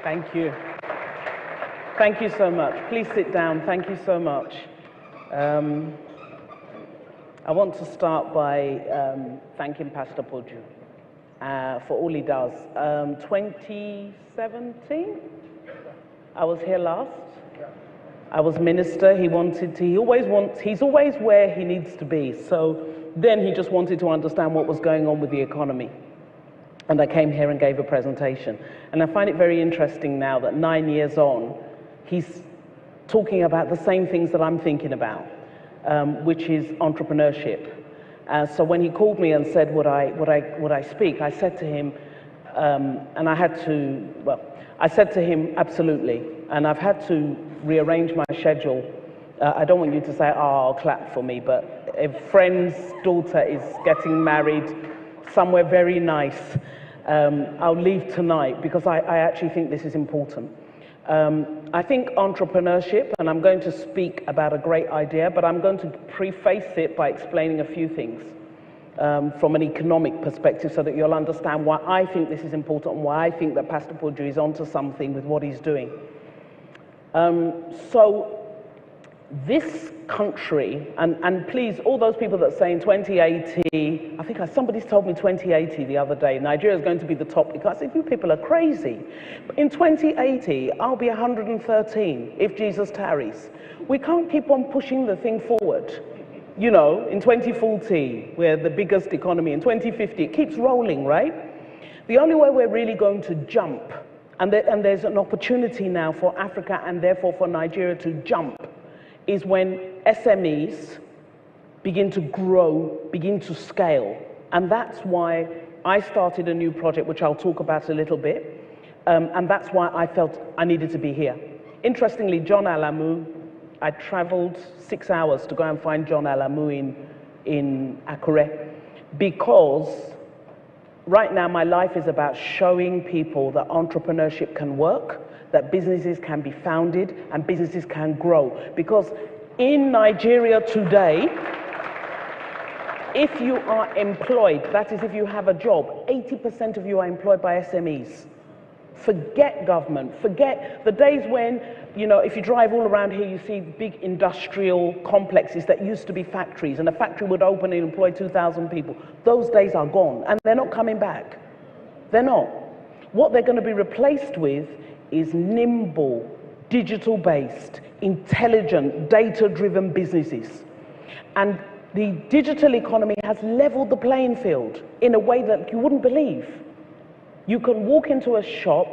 Thank you. Thank you so much. Please sit down. Thank you so much. I want to start by thanking Pastor Poju for all he does. 2017, I was here last. I was minister. He's always where he needs to be. So then he just wanted to understand what was going on with the economy. And I came here and gave a presentation. And I find it very interesting now that 9 years on, he's talking about the same things that I'm thinking about, which is entrepreneurship. So when he called me and said, would I speak, I said to him, I said to him, absolutely. And I've had to rearrange my schedule. I don't want you to say, oh, clap for me, but a friend's daughter is getting married somewhere very nice. I'll leave tonight because I actually think this is important. I think entrepreneurship, and I'm going to speak about a great idea, but I'm going to preface it by explaining a few things from an economic perspective so that you'll understand why I think this is important and why I think that Pastor Poju is onto something with what he's doing. So this country, and please, all those people that say in 2080, I think somebody's told me 2080 the other day, Nigeria is going to be the top, because I said, you people are crazy. But in 2080, I'll be 113 if Jesus tarries. We can't keep on pushing the thing forward. You know, in 2040, we're the biggest economy. In 2050, it keeps rolling, right? The only way we're really going to jump, and there's an opportunity now for Africa and therefore for Nigeria to jump, is when SMEs begin to grow, begin to scale. And that's why I started a new project, which I'll talk about a little bit. And that's why I felt I needed to be here. Interestingly, John Alamu, I traveled 6 hours to go and find John Alamu in Akure, because right now my life is about showing people that entrepreneurship can work, that businesses can be founded and businesses can grow. Because in Nigeria today, if you are employed, that is if you have a job, 80% of you are employed by SMEs. Forget government, forget the days when, you know, if you drive all around here, you see big industrial complexes that used to be factories, and a factory would open and employ 2,000 people. Those days are gone, and they're not coming back. They're not. What they're going to be replaced with is nimble, digital-based, intelligent, data-driven businesses. And the digital economy has leveled the playing field in a way that you wouldn't believe. You can walk into a shop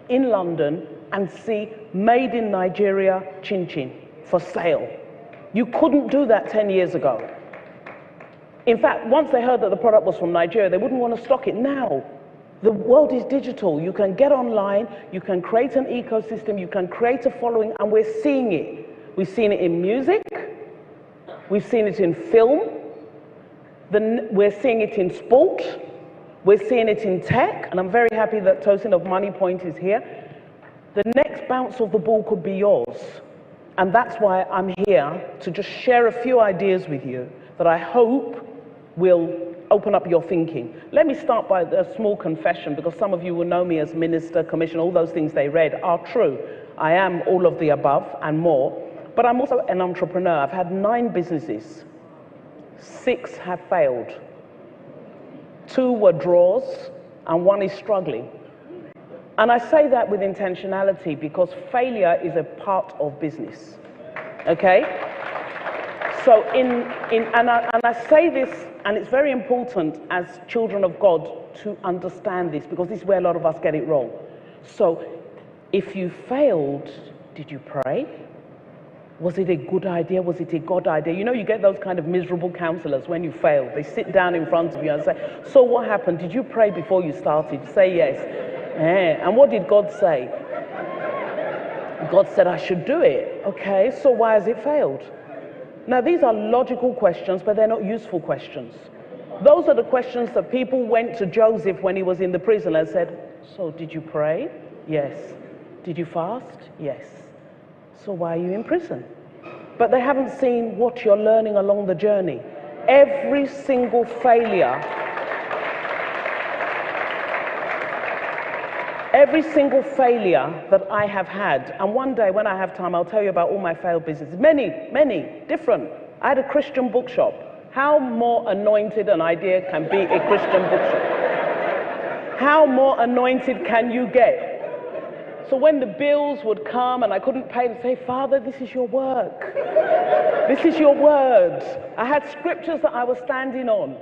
in London and see made in Nigeria chin-chin for sale. You couldn't do that 10 years ago. In fact, once they heard that the product was from Nigeria, they wouldn't want to stock it. Now, the world is digital. You can get online, you can create an ecosystem, you can create a following, and we're seeing it. We've seen it in music, we've seen it in film, we're seeing it in sport, we're seeing it in tech, and I'm very happy that Tosin of Money Point is here. The next bounce of the ball could be yours. And that's why I'm here to just share a few ideas with you that I hope will open up your thinking. Let me start by a small confession, because some of you will know me as minister, commissioner, all those things they read are true. I am all of the above and more, but I'm also an entrepreneur. I've had 9 businesses. 6 have failed. 2 were draws, and 1 is struggling. And I say that with intentionality because failure is a part of business, okay? So and I say this, and it's very important as children of God to understand this, because this is where a lot of us get it wrong. So if you failed, did you pray? Was it a good idea? Was it a God idea? You know, you get those kind of miserable counselors when you fail. They sit down in front of you and say, so what happened? Did you pray before you started? Say yes. And what did God say? God said I should do it. Okay, so why has it failed? Now, these are logical questions, but they're not useful questions. Those are the questions that people went to Joseph when he was in the prison and said, so did you pray? Yes. Did you fast? Yes. So why are you in prison? But they haven't seen what you're learning along the journey. Every single failure Every single failure that I have had, and one day when I have time, I'll tell you about all my failed businesses. Many different. I had a Christian bookshop. How more anointed an idea can be a Christian bookshop? How more anointed can you get? So when the bills would come and I couldn't pay, I'd say, Father, this is your work. This is your word. I had scriptures that I was standing on.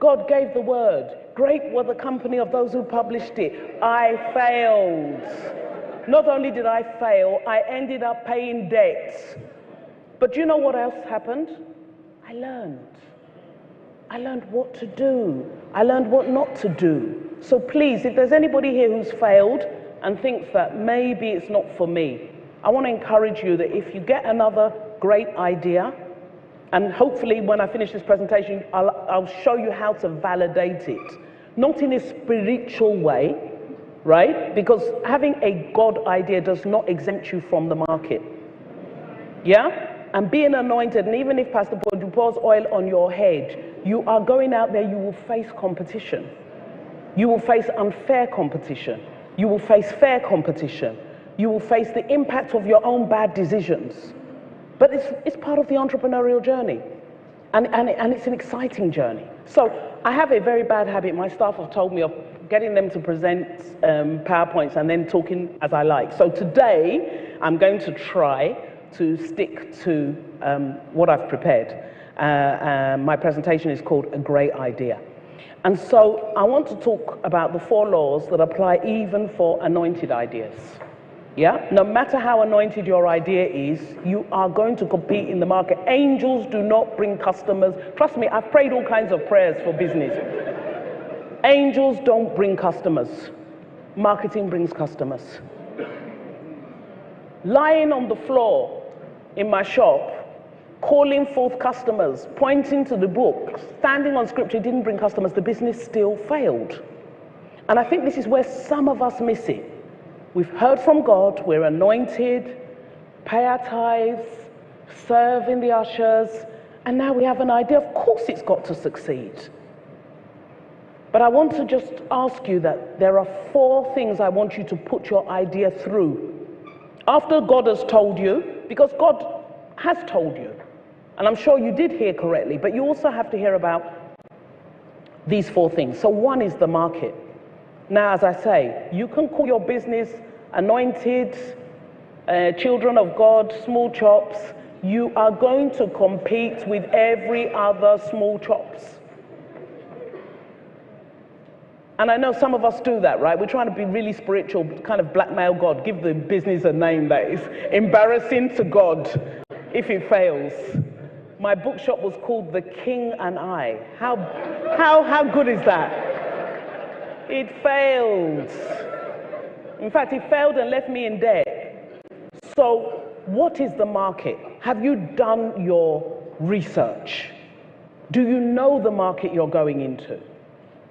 God gave the word. Great were the company of those who published it. I failed. Not only did I fail, I ended up paying debts. But you know what else happened? I learned. I learned what to do. I learned what not to do. So please, if there's anybody here who's failed and thinks that maybe it's not for me, I want to encourage you that if you get another great idea, and hopefully when I finish this presentation, I'll show you how to validate it. Not in a spiritual way, right? Because having a God idea does not exempt you from the market. Yeah? And being anointed, and even if Pastor Paul pours oil on your head, you are going out there, you will face competition. You will face unfair competition. You will face fair competition. You will face the impact of your own bad decisions. But it's part of the entrepreneurial journey. And it's an exciting journey. So I have a very bad habit. My staff have told me of getting them to present PowerPoints and then talking as I like. So today, I'm going to try to stick to what I've prepared. My presentation is called A Great Idea. And so I want to talk about the 4 laws that apply even for anointed ideas. Yeah? No matter how anointed your idea is, you are going to compete in the market. Angels do not bring customers. Trust me, I've prayed all kinds of prayers for business. Angels don't bring customers. Marketing brings customers. Lying on the floor in my shop, calling forth customers, pointing to the book, standing on scripture didn't bring customers, the business still failed. And I think this is where some of us miss it. We've heard from God, we're anointed, pay our tithes, serve in the ushers, and now we have an idea. Of course it's got to succeed. But I want to just ask you that there are 4 things I want you to put your idea through. After God has told you, because God has told you, and I'm sure you did hear correctly, but you also have to hear about these 4 things. So 1 is the market. Now, as I say, you can call your business anointed, children of God, small chops. You are going to compete with every other small chops. And I know some of us do that, right? We're trying to be really spiritual, kind of blackmail God, give the business a name that is embarrassing to God if it fails. My bookshop was called The King and I. How good is that? It failed. In fact, it failed and left me in debt. So what is the market? Have you done your research? Do you know the market you're going into?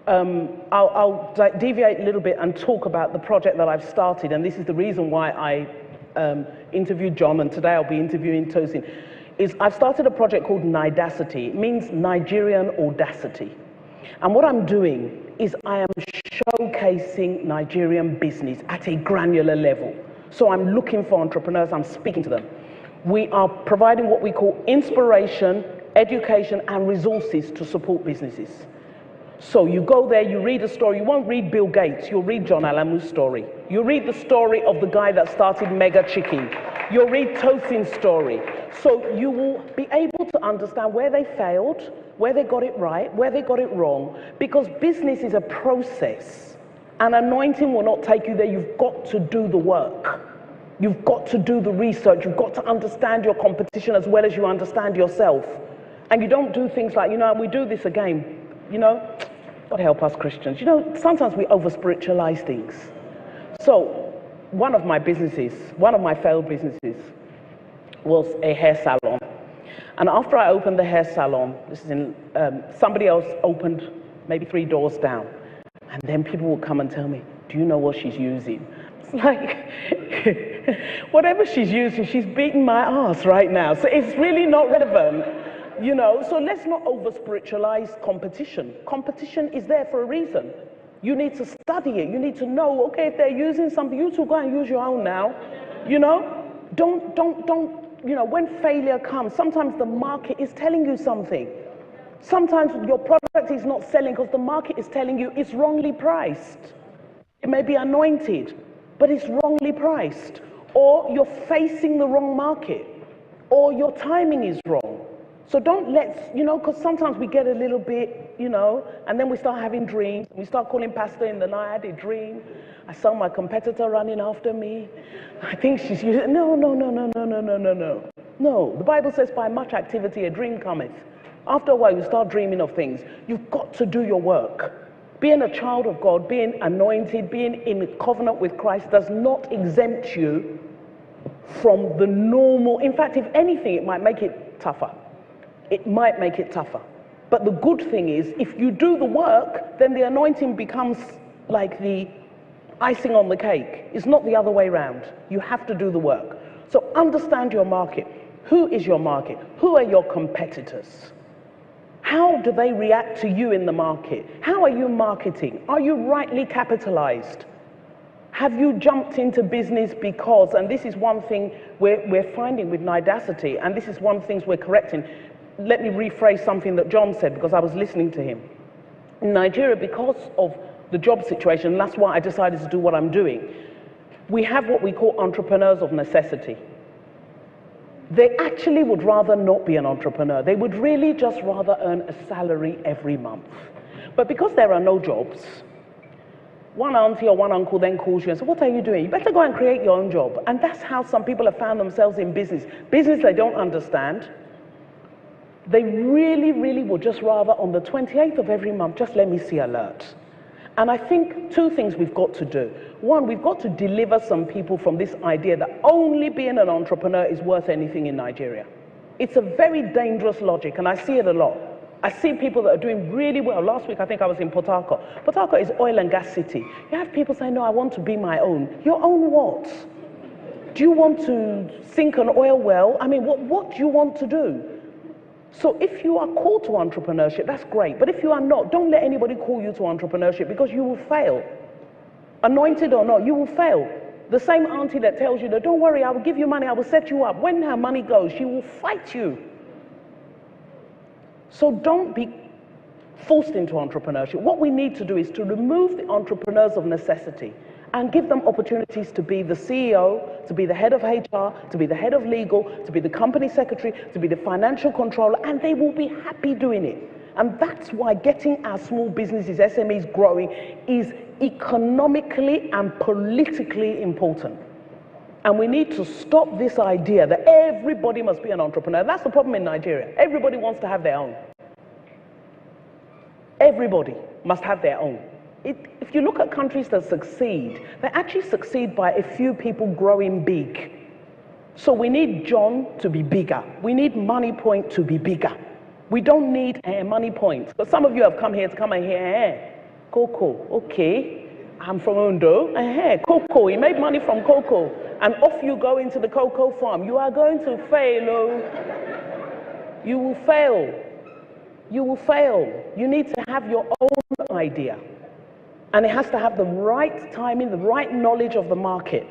I'll deviate a little bit and talk about the project that I've started, and this is the reason why I interviewed John, and today I'll be interviewing Tosin. I've started a project called Nidacity. It means Nigerian audacity. And what I'm doing is I am showcasing Nigerian business at a granular level. So I'm looking for entrepreneurs, I'm speaking to them. We are providing what we call inspiration, education, and resources to support businesses. So you go there, you read a story. You won't read Bill Gates, you'll read John Alamu's story. You'll read the story of the guy that started Mega Chicken. You'll read Tosin's story. So you will be able to understand where they failed, where they got it right, where they got it wrong, because business is a process. And anointing will not take you there. You've got to do the work. You've got to do the research. You've got to understand your competition as well as you understand yourself. And you don't do things like, and we do this again, God help us Christians. Sometimes we over-spiritualize things. So one of my failed businesses was a hair salon. And after I opened the hair salon, somebody else opened maybe 3 doors down. And then people would come and tell me, do you know what she's using? It's like, whatever she's using, she's beating my ass right now. So it's really not relevant, So let's not over-spiritualize competition. Competition is there for a reason. You need to study it. You need to know, okay, if they're using something, you two go and use your own now. You know, don't, when failure comes, sometimes the market is telling you something. Sometimes your product is not selling because the market is telling you it's wrongly priced. It may be anointed, but it's wrongly priced. Or you're facing the wrong market, or your timing is wrong. So don't because sometimes we get a little bit, and then we start having dreams. We start calling pastor in the night. I had a dream. I saw my competitor running after me. I think she's using, no. No, the Bible says by much activity a dream cometh. After a while you start dreaming of things. You've got to do your work. Being a child of God, being anointed, being in covenant with Christ does not exempt you from the normal. In fact, if anything, it might make it tougher. It might make it tougher. But the good thing is, if you do the work, then the anointing becomes like the icing on the cake. It's not the other way around. You have to do the work. So understand your market. Who is your market? Who are your competitors? How do they react to you in the market? How are you marketing? Are you rightly capitalized? Have you jumped into business because, and this is one thing we're finding with Nidacity, and this is one of the things we're correcting. Let me rephrase something that John said because I was listening to him. In Nigeria, because of the job situation, and that's why I decided to do what I'm doing, we have what we call entrepreneurs of necessity. They actually would rather not be an entrepreneur. They would really just rather earn a salary every month. But because there are no jobs, one auntie or one uncle then calls you and says, what are you doing? You better go and create your own job. And that's how some people have found themselves in business. Business they don't understand. They really, really would just rather on the 28th of every month, just let me see alert. And I think two things we've got to do. One, we've got to deliver some people from this idea that only being an entrepreneur is worth anything in Nigeria. It's a very dangerous logic, and I see it a lot. I see people that are doing really well. Last week, I think I was in Port Harcourt. Port Harcourt is oil and gas city. You have people saying, no, I want to be my own. Your own what? Do you want to sink an oil well? I mean, what do you want to do? So if you are called to entrepreneurship, that's great. But if you are not, don't let anybody call you to entrepreneurship because you will fail. Anointed or not, you will fail. The same auntie that tells you that, don't worry, I will give you money, I will set you up. When her money goes, she will fight you. So don't be forced into entrepreneurship. What we need to do is to remove the entrepreneurs of necessity and give them opportunities to be the CEO, to be the head of HR, to be the head of legal, to be the company secretary, to be the financial controller, and they will be happy doing it. And that's why getting our small businesses, SMEs growing is economically and politically important. And we need to stop this idea that everybody must be an entrepreneur. That's the problem in Nigeria. Everybody wants to have their own. Everybody must have their own. If you look at countries that succeed, they actually succeed by a few people growing big. So we need John to be bigger. We need Money Point to be bigger. We don't need Money Point. But some of you have come here to come and hear, Cocoa, okay, I'm from Ondo, cocoa, he made money from cocoa. And off you go into the cocoa farm. You are going to fail, oh. You will fail. You will fail. You need to have your own idea. And it has to have the right timing, the right knowledge of the market.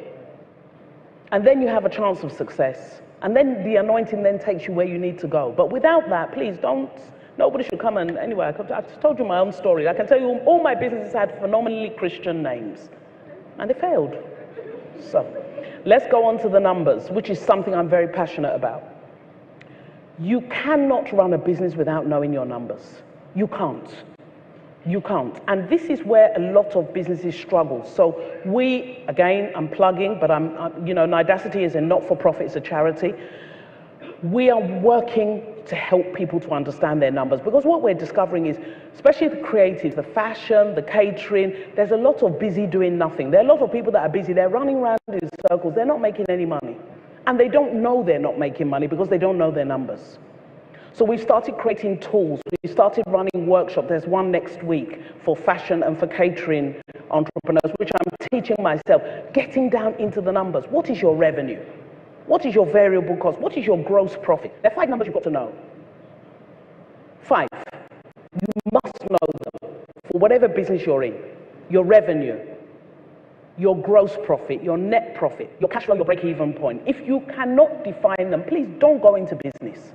And then you have a chance of success. And then the anointing then takes you where you need to go. But without that, please don't, nobody should come and, anyway, I've told you my own story. I can tell you all my businesses had phenomenally Christian names. And they failed. So, let's go on to the numbers, which is something I'm very passionate about. You cannot run a business without knowing your numbers. You can't. You can't. And this is where a lot of businesses struggle. So we, again, I'm plugging, but Nidacity is a not-for-profit, it's a charity. We are working to help people to understand their numbers, because what we're discovering is, especially the creatives, the fashion, the catering, there's a lot of busy doing nothing. There are a lot of people that are busy, they're running around in circles, they're not making any money. And they don't know they're not making money because they don't know their numbers. So we've started creating tools. We started running workshops. There's one next week for fashion and for catering entrepreneurs, which I'm teaching myself, getting down into the numbers. What is your revenue? What is your variable cost? What is your gross profit? There are 5 numbers you've got to know. 5. You must know them for whatever business you're in. your revenue, your gross profit, your net profit, your cash flow, your break-even point. If you cannot define them, please don't go into business.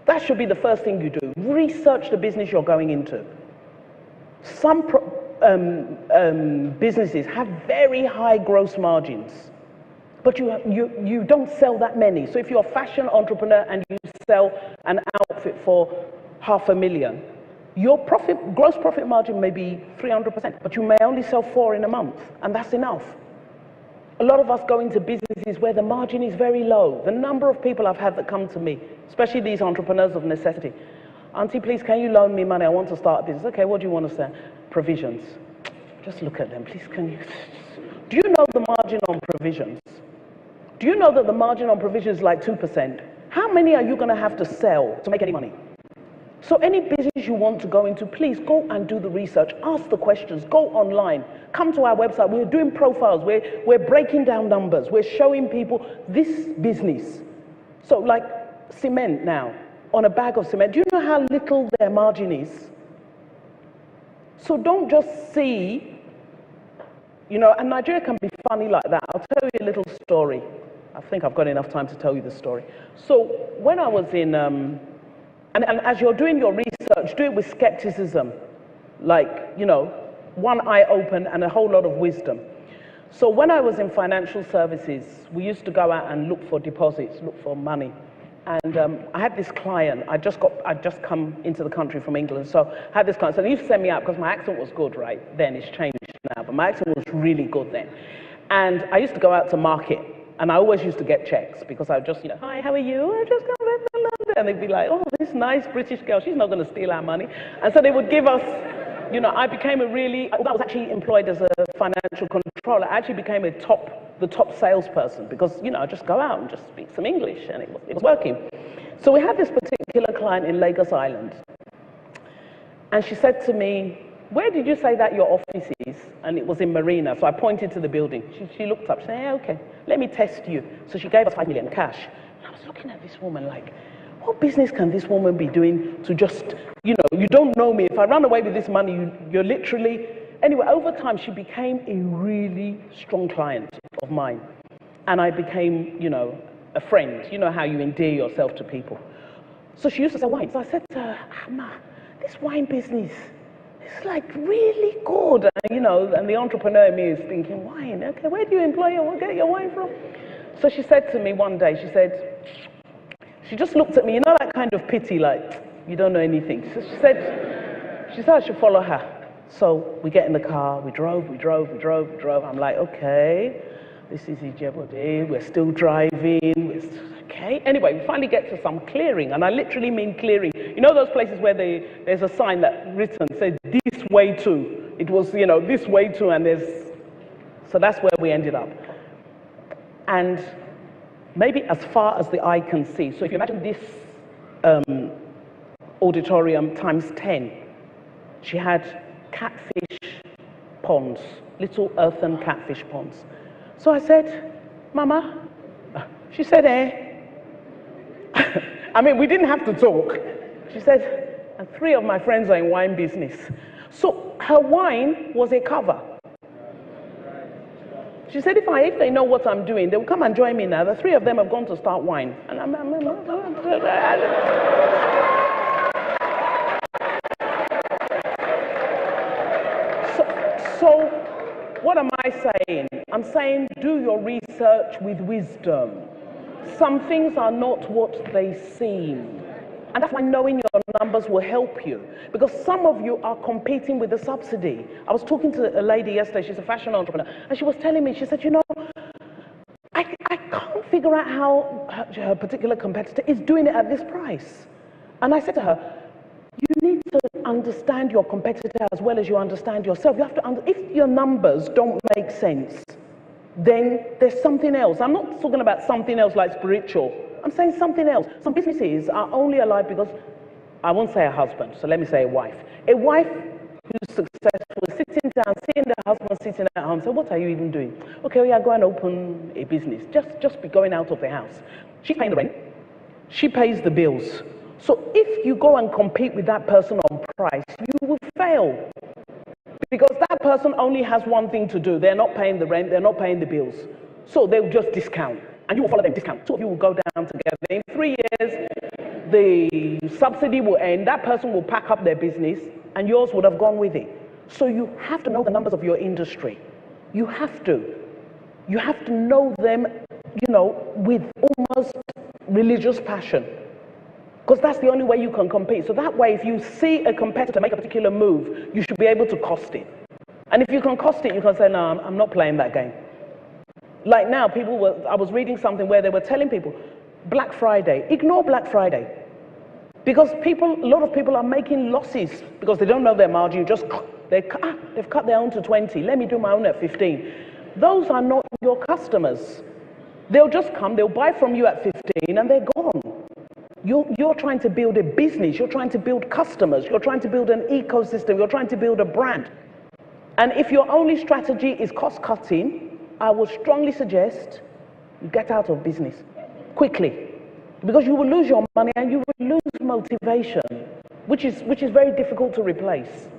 That should be the first thing you do. Research the business you're going into. Some businesses have very high gross margins, but you don't sell that many. So if you're a fashion entrepreneur and you sell an outfit for $500,000, your gross profit margin may be 300%, but you may only sell 4 in a month, and that's enough. A lot of us go into businesses where the margin is very low. The number of people I've had that come to me, especially these entrepreneurs of necessity, Auntie, please, can you loan me money? I want to start a business. Okay, what do you want to sell? Provisions. Just look at them, please, can you? Do you know the margin on provisions? Do you know that the margin on provisions is like 2%? How many are you going to have to sell to make any money? So any business you want to go into, please go and do the research, ask the questions, go online, come to our website. We're doing profiles, we're breaking down numbers, we're showing people this business. So like cement now, on a bag of cement, do you know how little their margin is? So don't just see, you know, and Nigeria can be funny like that. I'll tell you a little story. I think I've got enough time to tell you the story. So when I was in, and as you're doing your research, do it with skepticism, like, you know, one eye open and a whole lot of wisdom. So when I was in financial services, we used to go out and look for deposits, look for money. And I had this client, I'd just come into the country from England, so I had this client, so they used to send me out because my accent was good, right? Then it's changed now, but my accent was really good then. And I used to go out to market, and I always used to get checks because I would just, you know, hi, how are you? I just come back from London. And they'd be like, oh, this nice British girl, she's not going to steal our money. And so they would give us, you know, I became a really, I was actually employed as a financial controller. I actually became the top salesperson because, you know, I just go out and just speak some English, and it was working. So we had this particular client in Lagos Island, and she said to me, where did you say that your office is? And it was in Marina, so I pointed to the building. She looked up, she said, yeah, okay, let me test you. So she gave us 5 million cash. And I was looking at this woman like, what business can this woman be doing to just, you know, you don't know me. If I run away with this money, you're literally... Anyway, over time, she became a really strong client of mine. And I became, you know, a friend. You know how you endear yourself to people. So she used to sell wine. So I said to her, Ma, this wine business, it's like really good. And, you know, and the entrepreneur in me is thinking, wine, okay, where do you get your wine from? So she said to me one day, she just looked at me, you know, that kind of pity, like, you don't know anything. So she said I should follow her. So we get in the car, we drove. I'm like, okay, this is Ijebode, we're still driving, okay. Anyway, we finally get to some clearing, and I literally mean clearing. You know those places where there's a sign that written says, this way to. It was, you know, this way to, and so that's where we ended up. And maybe as far as the eye can see. So if you imagine this auditorium times 10, she had catfish ponds, little earthen catfish ponds. So I said, Mama, she said, eh. I mean, we didn't have to talk. She said, and 3 of my friends are in wine business. So her wine was a cover. She said, if they know what I'm doing, they will come and join me now. The 3 of them have gone to start wine. And So what am I saying? I'm saying do your research with wisdom. Some things are not what they seem. And that's why knowing your numbers will help you. Because some of you are competing with the subsidy. I was talking to a lady yesterday, she's a fashion entrepreneur, and she was telling me, she said, you know, I can't figure out how her particular competitor is doing it at this price. And I said to her, you need to understand your competitor as well as you understand yourself. You have to if your numbers don't make sense, then there's something else. I'm not talking about something else like spiritual. I'm saying something else. Some businesses are only alive because, I won't say a husband, so let me say a wife. A wife who's successful is sitting down, seeing the husband sitting at home, so what are you even doing? Okay, yeah, go and open a business. Just be going out of the house. She's paying the rent. She pays the bills. So if you go and compete with that person on price, you will fail. Because that person only has one thing to do. They're not paying the rent, they're not paying the bills. So they'll just discount, and you will follow them, discount. Two of you will go down together. In 3 years, the subsidy will end, that person will pack up their business, and yours would have gone with it. So you have to know the numbers of your industry. You have to. You have to know them, with almost religious passion. Because that's the only way you can compete. So that way, if you see a competitor make a particular move, you should be able to cost it. And if you can cost it, you can say, no, I'm not playing that game. Like now, I was reading something where they were telling people, Black Friday, ignore Black Friday. Because a lot of people are making losses because they don't know their margin. They've cut their own to 20. Let me do my own at 15. Those are not your customers. They'll just come, they'll buy from you at 15 and they're gone. You're trying to build a business, you're trying to build customers, you're trying to build an ecosystem, you're trying to build a brand. And if your only strategy is cost cutting, I would strongly suggest you get out of business quickly. Because you will lose your money and you will lose motivation, which is very difficult to replace.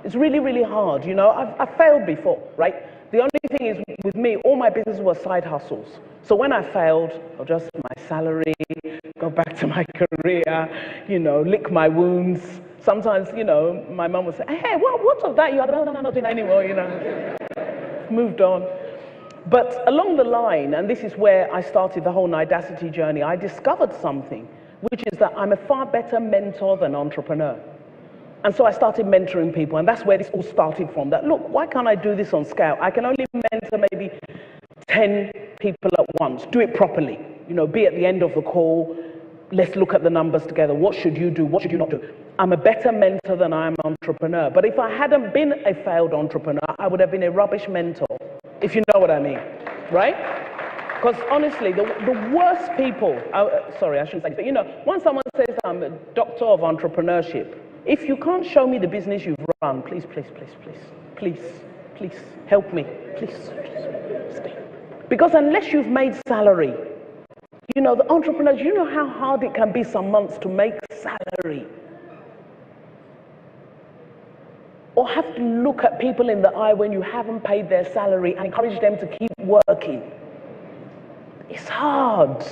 It's really, really hard. I've failed before, right? The only thing is, with me, all my businesses were side hustles. So when I failed, I'll just my salary, go back to my career, lick my wounds. Sometimes, my mum would say, hey, what of that? I'm not doing that anymore, Moved on. But along the line, and this is where I started the whole Nidacity journey, I discovered something, which is that I'm a far better mentor than entrepreneur. And so I started mentoring people, and that's where this all started from. That, look, why can't I do this on scale? I can only mentor maybe 10 people at once. Do it properly. Be at the end of the call. Let's look at the numbers together. What should you do? What should you not do? I'm a better mentor than I am an entrepreneur. But if I hadn't been a failed entrepreneur, I would have been a rubbish mentor, if you know what I mean, right? Because honestly, the worst people, sorry, I shouldn't say this, but once someone says I'm a doctor of entrepreneurship, if you can't show me the business you've run, please help me, please. Because unless you've made salary, the entrepreneurs, you know how hard it can be some months to make salary. Or have to look at people in the eye when you haven't paid their salary and encourage them to keep working. It's hard.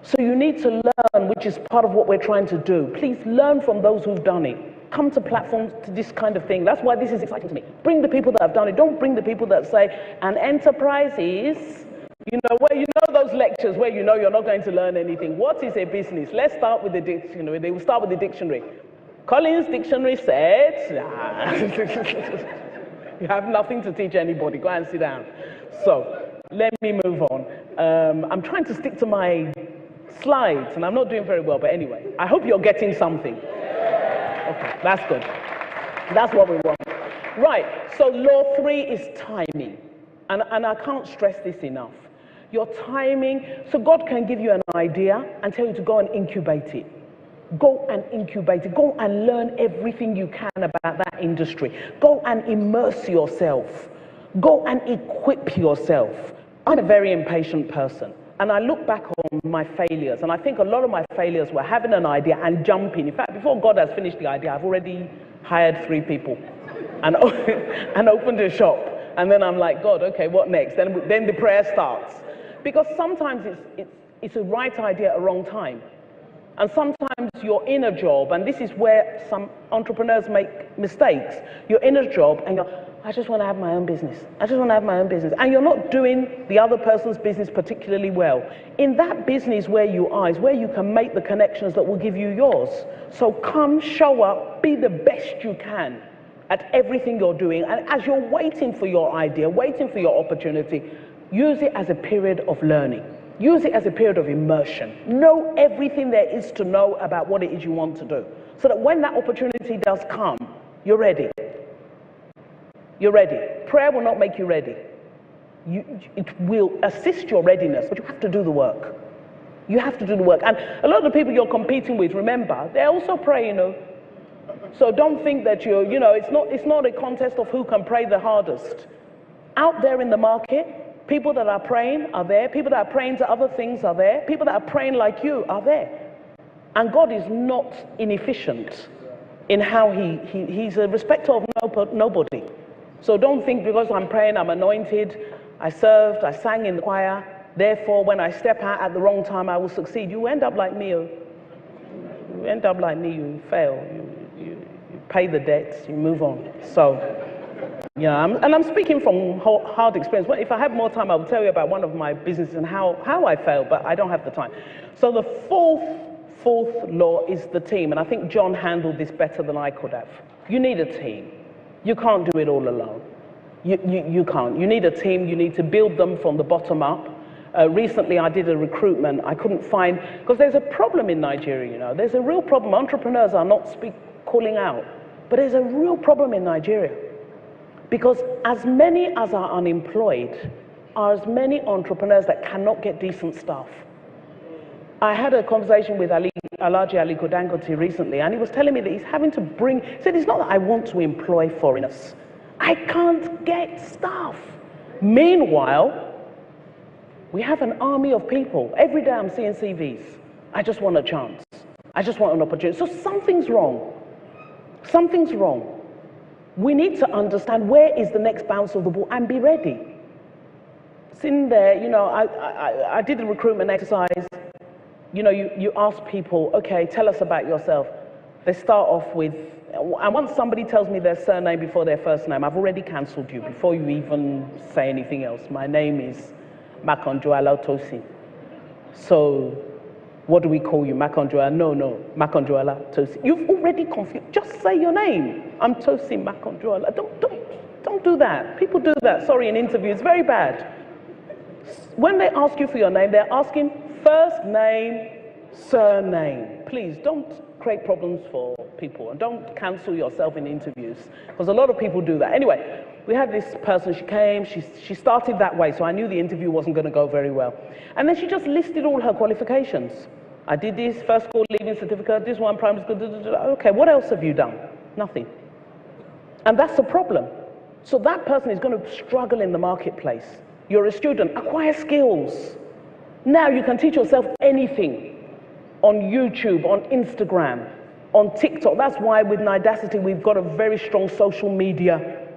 So you need to learn, which is part of what we're trying to do. Please learn from those who've done it. Come to platforms to this kind of thing. That's why this is exciting to me. Bring the people that have done it. Don't bring the people that say, an enterprise is, those lectures where you're not going to learn anything. What is a business? Let's start with the dictionary. They will start with the dictionary. Collins Dictionary said, you have nothing to teach anybody. Go and sit down. So let me move on. I'm trying to stick to my slides, and I'm not doing very well, but anyway, I hope you're getting something. Okay, that's good. That's what we want. Right, so law 3 is timing. And I can't stress this enough. Your timing, so God can give you an idea and tell you to go and incubate it. Go and incubate it. Go and learn everything you can about that industry. Go and immerse yourself. Go and equip yourself. I'm a very impatient person. And I look back on my failures, and I think a lot of my failures were having an idea and jumping. In fact, before God has finished the idea, I've already hired 3 people and opened a shop. And then I'm like, God, okay, what next? Then the prayer starts. Because sometimes it's a right idea at a wrong time. And sometimes you're in a job, and this is where some entrepreneurs make mistakes. You're in a job and I just want to have my own business. I just want to have my own business. And you're not doing the other person's business particularly well. In that business where you are is where you can make the connections that will give you yours. So come, show up, be the best you can at everything you're doing. And as you're waiting for your idea, waiting for your opportunity, use it as a period of learning. Use it as a period of immersion. Know everything there is to know about what it is you want to do. So that when that opportunity does come, you're ready. You're ready. Prayer will not make you ready. It will assist your readiness, but you have to do the work. You have to do the work. And a lot of the people you're competing with, remember, they also pray, So don't think that it's not a contest of who can pray the hardest. Out there in the market, people that are praying are there. People that are praying to other things are there. People that are praying like you are there. And God is not inefficient. in how he's a respecter of nobody. So don't think because I'm praying, I'm anointed, I served, I sang in the choir, therefore when I step out at the wrong time, I will succeed. You end up like me. You end up like me, you fail. You pay the debts, you move on. So, yeah, I'm speaking from hard experience. Well, if I had more time, I would tell you about one of my businesses and how I failed, but I don't have the time. So the fourth law is the team, and I think John handled this better than I could have. You need a team. You can't do it all alone. You can't. You need a team. You need to build them from the bottom up. Recently, I did a recruitment. I couldn't find, because there's a problem in Nigeria, you know. There's a real problem. Entrepreneurs are not calling out, but there's a real problem in Nigeria. Because as many as are unemployed are as many entrepreneurs that cannot get decent staff. I had a conversation with Alhaji Aliko Dangote recently, and he was telling me that he's having to he said, it's not that I want to employ foreigners. I can't get staff. Meanwhile, we have an army of people. Every day I'm seeing CVs. I just want a chance. I just want an opportunity. So something's wrong. Something's wrong. We need to understand where is the next bounce of the ball and be ready. Sitting there, you know, I did a recruitment exercise. You know, you ask people, okay, tell us about yourself. They start off with, and once somebody tells me their surname before their first name, I've already cancelled you before you even say anything else. My name is Makanjuala Tosin. So, what do we call you? Makanjuala? No, Makanjuala Tosin. You've already confused. Just say your name. I'm Tosin Makanjuala. Don't do that. People do that. Sorry, in interviews, very bad. When they ask you for your name, they're asking first name, surname. Please don't create problems for people and don't cancel yourself in interviews, because a lot of people do that. Anyway, we had this person, she came, she started that way, so I knew the interview wasn't going to go very well. And then she just listed all her qualifications. I did this, first school leaving certificate, this one, primary school, okay, what else have you done? Nothing. And that's the problem. So that person is going to struggle in the marketplace. You're a student, acquire skills. Now you can teach yourself anything on YouTube, on Instagram, on TikTok. That's why with Nidacity we've got a very strong social media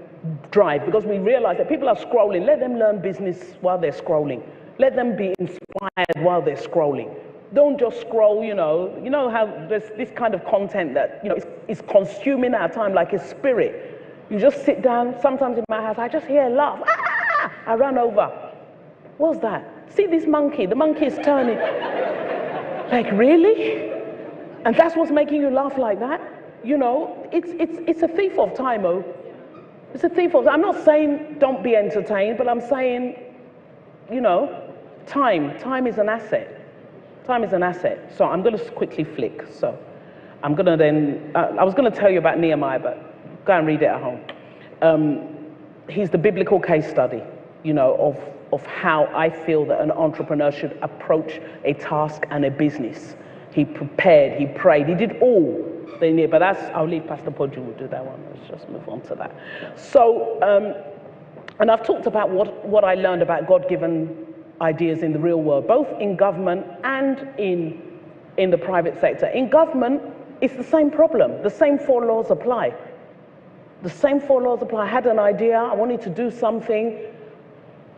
drive, because we realize that people are scrolling. Let them learn business while they're scrolling. Let them be inspired while they're scrolling. Don't just scroll, you know how there's this kind of content that, you know, is consuming our time like a spirit. You just sit down, sometimes in my house, I just hear a laugh. Ah! I run over. What's that? See this monkey, the monkey is turning. Like, really? And that's what's making you laugh like that? You know, it's a thief of time, oh. It's a thief of time. I'm not saying don't be entertained, but I'm saying, you know, time is an asset. Time is an asset. So I'm going to quickly flick. So I'm going to then, I was going to tell you about Nehemiah, but go and read it at home. He's the biblical case study, you know, of how I feel that an entrepreneur should approach a task and a business. He prepared, he prayed, he did all they need, but I'll leave Pastor Podju will do that one. Let's just move on to that. So, and I've talked about what I learned about God-given ideas in the real world, both in government and in the private sector. In government, it's the same problem. The same 4 laws apply. The same 4 laws apply. I had an idea, I wanted to do something,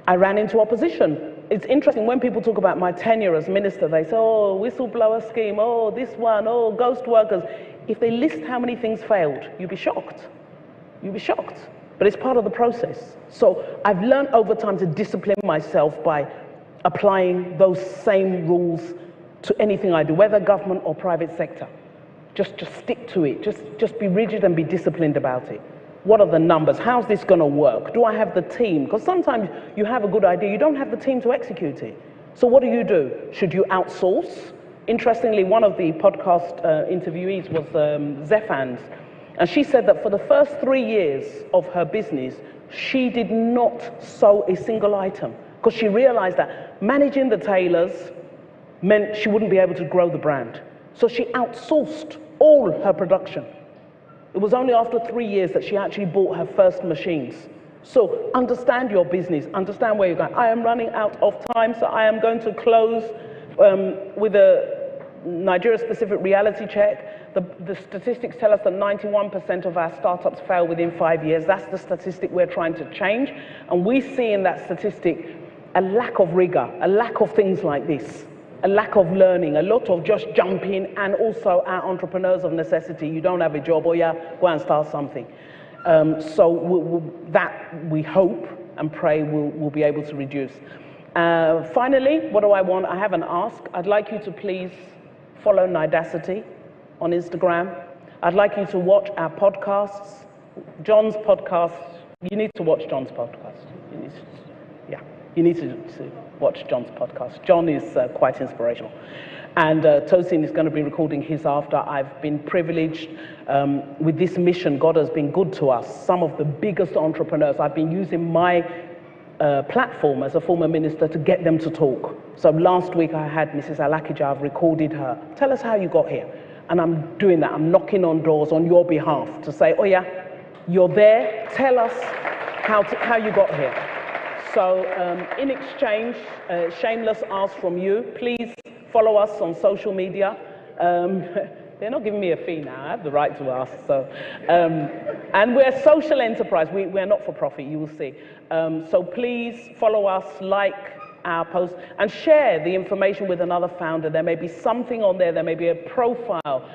I ran into opposition. It's interesting, when people talk about my tenure as minister, they say, oh, whistleblower scheme, oh, this one, oh, ghost workers. If they list how many things failed, you'd be shocked. You'd be shocked. But it's part of the process. So I've learned over time to discipline myself by applying those same rules to anything I do, whether government or private sector. Just stick to it. Just be rigid and be disciplined about it. What are the numbers? How's this going to work? Do I have the team? Because sometimes you have a good idea, you don't have the team to execute it. So what do? Should you outsource? Interestingly, one of the podcast interviewees was Zephans, and she said that for the first 3 years of her business, she did not sew a single item, because she realized that managing the tailors meant she wouldn't be able to grow the brand. So she outsourced all her production. It was only after 3 years that she actually bought her first machines. So understand your business, understand where you're going. I am running out of time, so I am going to close with a Nigeria-specific reality check. The statistics tell us that 91% of our startups fail within 5 years. That's the statistic we're trying to change. And we see in that statistic a lack of rigor, a lack of things like this, a lack of learning, a lot of just jumping, and also our entrepreneurs of necessity. You don't have a job, or yeah, go and start something. That we hope and pray we'll be able to reduce. Finally, what do I want? I have an ask. I'd like you to please follow Nidacity on Instagram. I'd like you to watch our podcasts. John's podcast, you need to watch John's podcast. You need to watch John's podcast. John is quite inspirational. And Tosin is going to be recording his after. I've been privileged with this mission. God has been good to us. Some of the biggest entrepreneurs, I've been using my platform as a former minister to get them to talk. So last week I had Mrs. Alakija, I've recorded her. Tell us how you got here. And I'm doing that. I'm knocking on doors on your behalf to say, oh yeah, you're there. Tell us how you got here. So in exchange, shameless ask from you, please follow us on social media. They're not giving me a fee now. I have the right to ask. So, and we're a social enterprise. We're not for profit, you will see. So please follow us, like our posts, and share the information with another founder. There may be something on there. There may be a profile.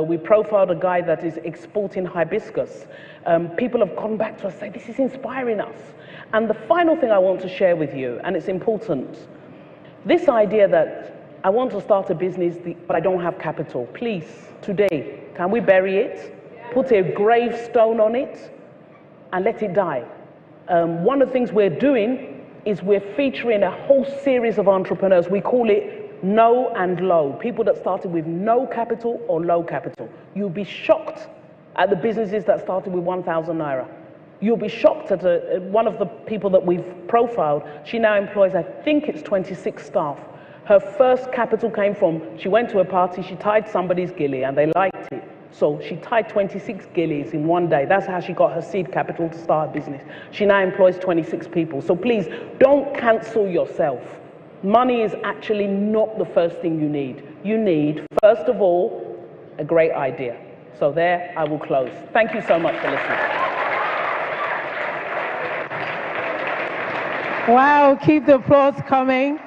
We profiled a guy that is exporting hibiscus. People have gone back to us saying, this is inspiring us. And the final thing I want to share with you, and it's important, this idea that I want to start a business, but I don't have capital. Please, today, can we bury it? Put a gravestone on it and let it die. One of the things we're doing is we're featuring a whole series of entrepreneurs. We call it No and Low. People that started with no capital or low capital. You'll be shocked at the businesses that started with 1,000 naira. You'll be shocked at one of the people that we've profiled. She now employs, I think it's 26 staff. Her first capital came from, she went to a party, she tied somebody's gilly and they liked it. So she tied 26 gillies in one day. That's how she got her seed capital to start a business. She now employs 26 people. So please, don't cancel yourself. Money is actually not the first thing you need. You need, first of all, a great idea. So there, I will close. Thank you so much for listening. Wow, keep the applause coming.